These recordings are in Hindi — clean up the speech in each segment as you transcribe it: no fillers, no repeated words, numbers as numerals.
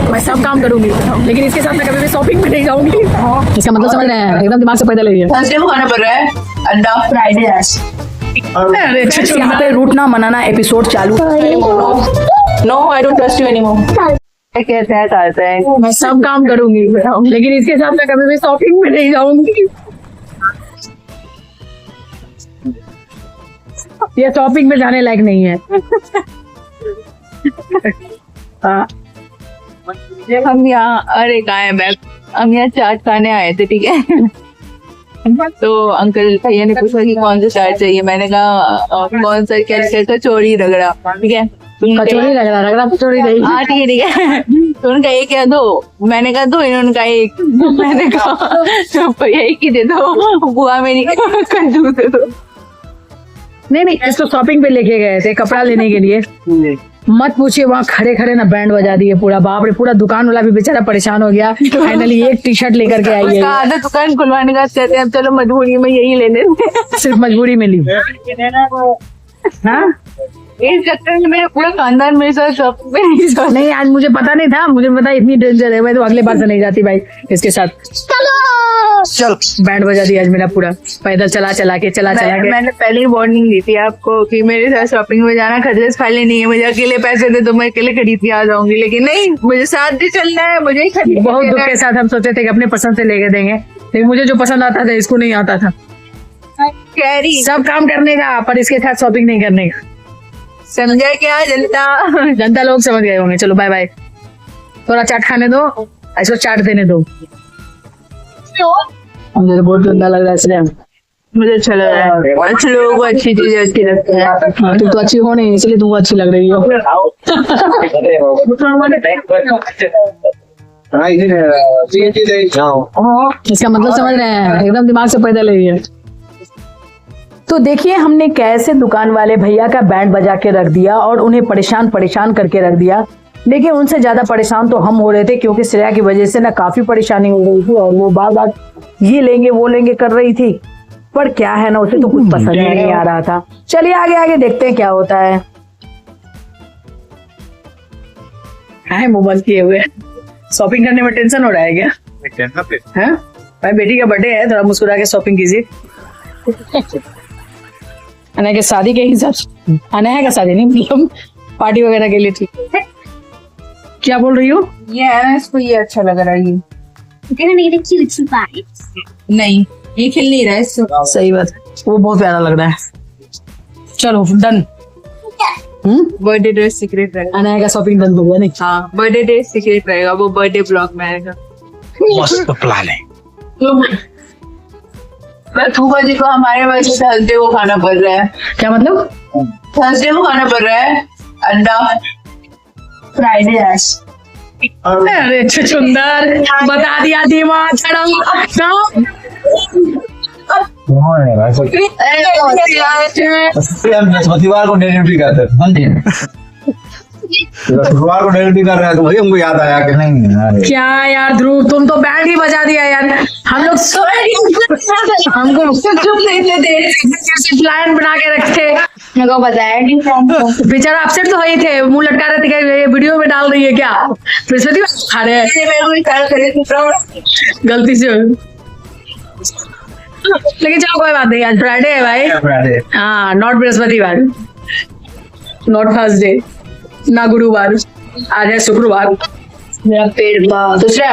मैं सब काम करूंगी, लेकिन इसके साथ मैं कभी भी शॉपिंग में नहीं जाऊंगी। इसका मतलब समझ रहे हैं, एकदम दिमाग से पैदल है। थर्सडे को खाना पड़ रहा है अंडा, फ्राइडे यहाँ पे रूठना मनाना एपिसोड चालू। No I don't trust you anymore. कैसे है करते हैं, मैं सब काम करूंगी, लेकिन इसके साथ मैं कभी भी शॉपिंग में नहीं जाऊंगी। ये शॉपिंग में जाने लायक नहीं है। हम यहाँ अरे कहाँ है बैग, हम यहाँ चाट खाने आए थे, ठीक है। तो अंकल भैया ने पूछा कि कौन सा चाट चाहिए, मैंने कहा कौन सा, क्या था, चोरी रगड़ा, ठीक है। कचौड़ी रगड़ा, रगड़ा कचौड़ी नहीं। हाँ ठीक है ठीक है। तो उनका एक या दो, मैंने कहा दो, इन्होंने कहा एक, मैंने कहा भैया एक ही दे दो, बुआ मेरी कंजूस दे दो। नहीं, इसको शॉपिंग पे लेके गए थे कपड़ा लेने के लिए, मत पूछिए, वहाँ खड़े खड़े ना बैंड बजा दिए पूरा, बाप रे, पूरा दुकान वाला भी बेचारा परेशान हो गया। फाइनली एक टी शर्ट लेकर के आई है। आधा दुकान खुलवाने का कहते हैं, चलो मजबूरी में यही लेने, सिर्फ मजबूरी में ली। हाँ, इस चक्कर में मेरा पूरा खानदान मेरे साथ नहीं, आज मुझे पता नहीं था, मुझे पता इतनी डेंजर है, मैं तो अगले बार से नहीं जाती भाई इसके साथ। चल, बैंड बजा दिया आज मेरा पूरा, पैदल चला के। मैंने पहले ही वार्निंग दी थी आपको कि मेरे साथ शॉपिंग में जाना खजरस खाली नहीं है, मुझे अकेले पैसे दे दो, मैं अकेले खरीद के आ जाऊंगी, लेकिन नहीं, मुझे साथ भी चलना है, मुझे ही खरीद। बहुत दुख के साथ हम सोचे थे कि अपने पसंद से लेके देंगे, लेकिन मुझे जो पसंद आता था इसको नहीं आता था। कैरी सब काम करने का, पर इसके साथ शॉपिंग नहीं करने का। समझा क्या जनता लोग समझ गए होंगे। चलो बाय बाय, थोड़ा चाट खाने दो, ऐसा चाट देने दो। मुझे तो बहुत गंदा लग रहा है इसलिए। मुझे अच्छा लग रहा है, अच्छे लोगों को अच्छी चीजें अच्छी लगती है। हाँ, तुम तो अच्छी हो नहीं, इसलिए तुमको अच्छी लग रही हो। इसका मतलब समझ रहे हैं, एकदम दिमाग से पैदल है। तो देखिए हमने कैसे दुकान वाले भैया का बैंड बजा के रख दिया और उन्हें परेशान करके रख दिया। देखिए उनसे ज्यादा परेशान तो हम हो रहे थे, क्योंकि श्रेया की वजह से ना काफी परेशानी हो रही थी, और वो बार ये लेंगे वो लेंगे कर रही थी, पर क्या है ना, उसे तो कुछ पसंद नहीं आ रहा था। चलिए आगे देखते हैं क्या होता है। मोबाइल किए हुए, शॉपिंग करने में टेंशन हो रहा है क्या? भाई बेटी का बर्थडे है, थोड़ा मुस्कुरा के शॉपिंग कीजिए। अनया के शादी के हिसाब से, अनया का शादी नहीं, मतलब पार्टी वगैरह के लिए। ठीक है, क्या बोल रही हो? ये है ना, इसको ये अच्छा लग रहा है, ये नहीं, ये खिल नहीं रहा है इसको। सही बात, वो बहुत प्यारा लग रहा है। चलो डन। बर्थडे ड्रेस सीक्रेट रहेगा, अनया का शॉपिंग डन हो गया। नहीं, हाँ बर्थडे ड्रेस सीक्रेट रहेगा, वो बर्थडे ब्लॉग में आएगा। मस्त प्लान है। फूफा जी को हमारे वजह से थर्सडे को खाना पड़ रहा है। क्या मतलब? थर्सडे को खाना पड़ रहा है अंडा, फ्राइडे अरे सुंदर, बता दिया दिमाग बृहस्पतिवार को नेगेटिव करते हैं, शुक्रवार को नेगेटिव कर रहे हैं, तो वही हमको याद आया कि नहीं। क्या यार ध्रुव, तुम तो बैंड ही बजा दिया यार। हम लोग हमको प्लान बना के रखे, मेरे बताया बेचारा अपसेट तो ही थे, मुंह लटका रहे थे कि ये वीडियो में डाल रही है क्या, बृहस्पतिवार खा रहे हैं गलती से। लेकिन चलो कोई बात नहीं, आज फ्राइडे है भाई। हाँ, नॉट बृहस्पतिवार, नॉट थर्सडे, ना गुरुवार, आज है शुक्रवार। मेरा पेट दूसरा,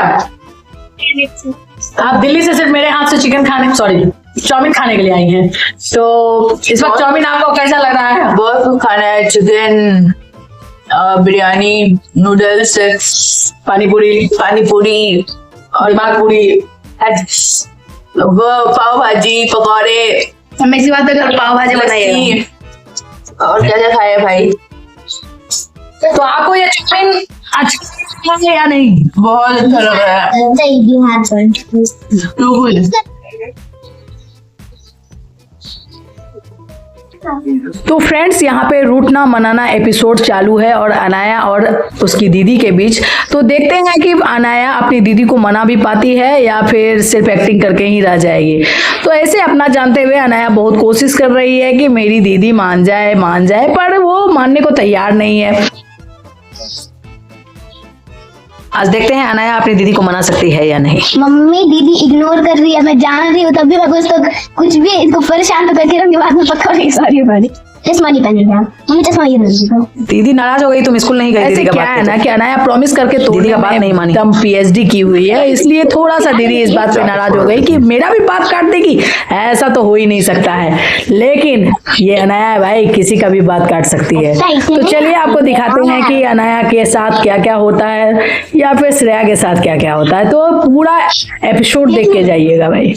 आप दिल्ली से सिर्फ मेरे हाथ से चिकन खाने, सॉरी चाउमीन खाने के लिए आई हैं, तो इस वक्त चाउमीन आपको कैसा लग रहा है? बहुत कुछ खाना है, चिकन, बिरयानी, नूडल्स, पानी पूरी और दिमाग पूरी, वो पाव भाजी, पकौड़े, हम ऐसी बात है, पाव भाजी बनाई है और क्या क्या खाया भाई। तो आपको ये चाउमीन अच्छा लगा या नहीं? बहुत अच्छा लग रहा है। तो फ्रेंड्स यहाँ पे रूठना मनाना एपिसोड चालू है और अनाया और उसकी दीदी के बीच। तो देखते हैं कि अनाया अपनी दीदी को मना भी पाती है या फिर सिर्फ एक्टिंग करके ही रह जाएगी। तो ऐसे अपना जानते हुए अनाया बहुत कोशिश कर रही है कि मेरी दीदी मान जाए, पर वो मानने को तैयार नहीं है। आज देखते हैं अनाया अपनी दीदी को मना सकती है या नहीं। मम्मी दीदी इग्नोर कर रही है, मैं जान रही हूँ, तब भी मैं कुछ भी इसको परेशान तो करके रहूंगी, बाद में पकड़ूंगी। सॉरी भाई, चश्मा नहीं पहनी क्या मम्मी, चश्मा ये नहीं। दीदी नाराज हो गई, तुम स्कूल नहीं गई। दीदी का क्या है ना कि अनाया प्रॉमिस करके दीदी का बात नहीं मानी, कम पीएचडी की हुई है, इसलिए थोड़ा सा दीदी इस बात पे नाराज हो गई कि मेरा भी बात काट देगी, ऐसा तो हो ही नहीं सकता है। लेकिन ये अनाया भाई किसी का भी बात काट सकती है। तो चलिए आपको दिखाते हैं कि अनाया के साथ क्या क्या होता है या फिर श्रेया के साथ क्या क्या होता है। तो पूरा एपिसोड देख के जाइएगा भाई।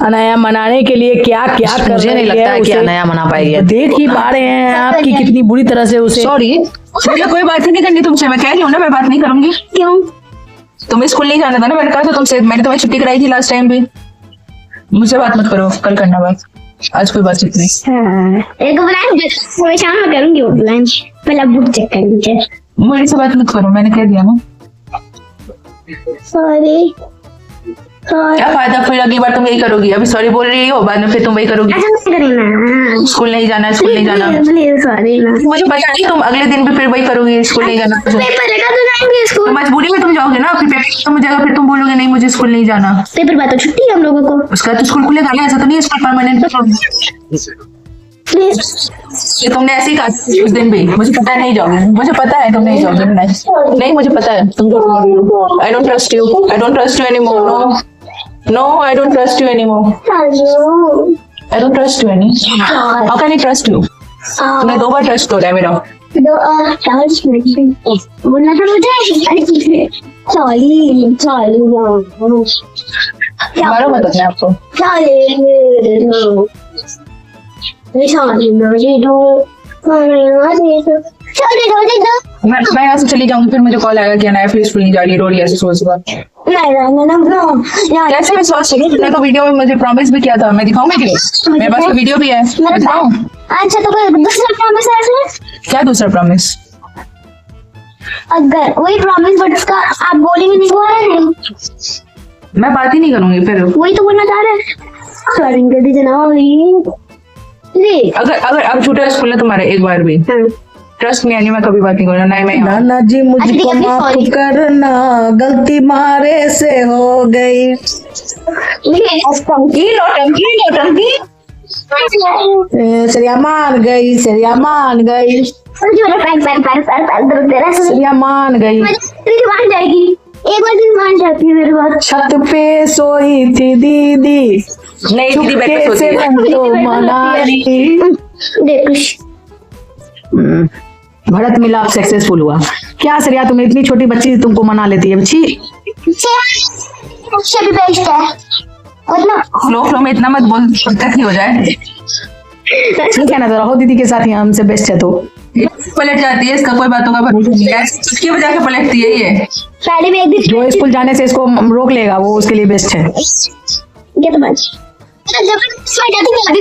अनाया मनाने के लिए क्या क्या कर, मुझे नहीं लगता है कि अनाया मना पाएगी। देख ही पा रहे हैं आप कि कितनी बुरी तरह से उसे। सॉरी, मुझे कोई बात ही नहीं करनी तुमसे, मैं कह रही हूँ ना, मैं बात नहीं करूंगी। क्यों? तुम्हें स्कूल नहीं जाना था ना, मैंने कहा था तुमसे, मैंने तुम्हें छुट्टी कराई थी लास्ट टाइम भी। मुझसे बात मत करो, कल करना बात, आज कोई बातचीत नहीं। एक बार शाम में करूंगी वो लंच, पहले बुक चेक कर लीजिए। मेरे से बात मत करो, मैंने कह दिया ना। सॉरी। क्या फायदा, फिर अगली बार तुम यही करोगी। अभी सॉरी बोल रही हो, बाद में फिर तुम वही करोगी। ऐसा नहीं करना। स्कूल नहीं जाना, स्कूल नहीं जाना। प्लीज सॉरी ना। मुझे पता नहीं, तुम अगले दिन भी फिर वही करोगी, स्कूल नहीं जाना। पेपर है तो जाएंगे तो स्कूल। मजबूरी में तुम जाओगे ना, फिर पेपर खत्म हो जाएगा, फिर तुम बोलोगे नहीं मुझे स्कूल नहीं जाना। पेपर बाद तो छुट्टी है हम लोगों को। उसका तो स्कूल खुलेगा ना, ऐसा तो नहीं है स्कूल परमानेंट। प्लीज। ये तुमने ऐसे ही कहा उस दिन भी, मुझे पता है नहीं जाओगे, मुझे पता है तुम नहीं जाओगे। नहीं मुझे पता है तुम। आई don't trust you, I don't trust you anymore. No, I don't trust you anymore. I don't trust you anymore. How can I trust you? तुमने 2 बार ट्रस्ट तोड़ा है मेरा। बोलना था मुझे। Sorry sorry. मारो मत अपने आपको। मैं यहाँ से चली जाऊंगी, फिर मुझे कॉल आएगा कि अनाया फिर स्कूल नहीं जा रही, रो रही है ऐसे सोच सुबह। कैसे विश्वास करूं? तुमने तो वीडियो में मुझे प्रॉमिस भी किया था, मैं दिखाऊंगी कि मेरे पास तो वीडियो भी है, मैं दिखाऊं? अच्छा तो कोई दूसरा प्रॉमिस है? क्या दूसरा प्रॉमिस? अगर वही प्रॉमिस बट उसका आप बोलेंगे नहीं, बोला नहीं, मैं बात ही नहीं करूंगी फिर। वही तो बोलना चाह रहे हैं। सॉरी जल्दी जनाब। अगर अब छूटा स्कूल है तुम्हारे एक बार भी, ट्रस्ट में आने में कभी बात नहीं करना। नहीं मैं नाना जी मुझको माफ करना, गलती मारे से हो गई। श्रेया मान गई, श्रेया मान गई, श्रेया मान गई। मान जाएगी एक बार, दिन मान जाती है मेरे बात। छत पे सोई थी दीदी, नहीं दीदी बेड पे सोती है। तो मनाली। भरत मिलाप सक्सेसफुल हुआ क्या श्रेया? तुम इतनी छोटी बच्ची तुमको मना लेती है। अच्छी भी बेस्ट है, मतलब फ्लो में इतना मत बोल, दिक्कत ही हो जाए। ठीक है ना, तो रहो दीदी के साथ ही, हमसे बेस्ट है। तो पलट जाती है, इसका कोई बातों का भरोसा नहीं है, उसकी वजह से पलटती है ये। पहले भी एक दिन जो स्कूल जाने से इसको रोक लेगा वो उसके लिए बेस्ट है। ये तो बात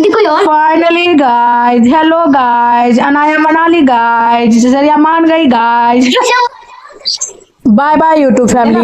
कोई और। Finally guys, hello guys, Anaya Manali guys, Shreya मान गई guys. Bye bye YouTube family.